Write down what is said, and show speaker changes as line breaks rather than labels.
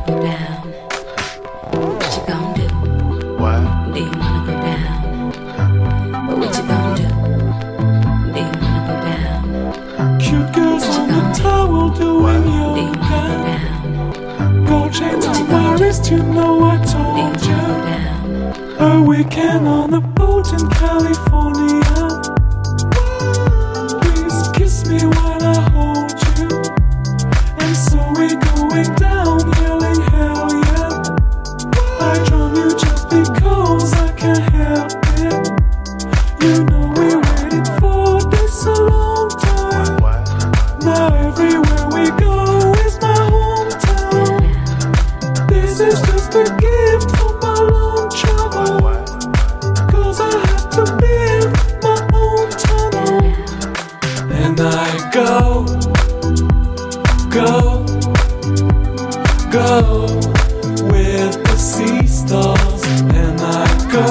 go down? What you gon' do?
What?
Do you wanna go down? But what you gon' do? Do you wanna go down?
Cute girls
What you
on the
gonna do?
towel
Do
doing
you wanna go
yoga.
down?
Gold chains
What you
on my
gonna do?
wrist, you know I
Do you
told
wanna go
you.
down?
A weekend on the boat in California. Please kiss me while I hold you. And so we're going down, yelling hell yeah. I drawn you just because I can't help it. You know we waited for this a long time.
What?
Now everywhere we go is my hometown. This is just a gift for my long travel.
What?
'Cause I had to build my own tunnel. And I go, go with the sea stars. And I go,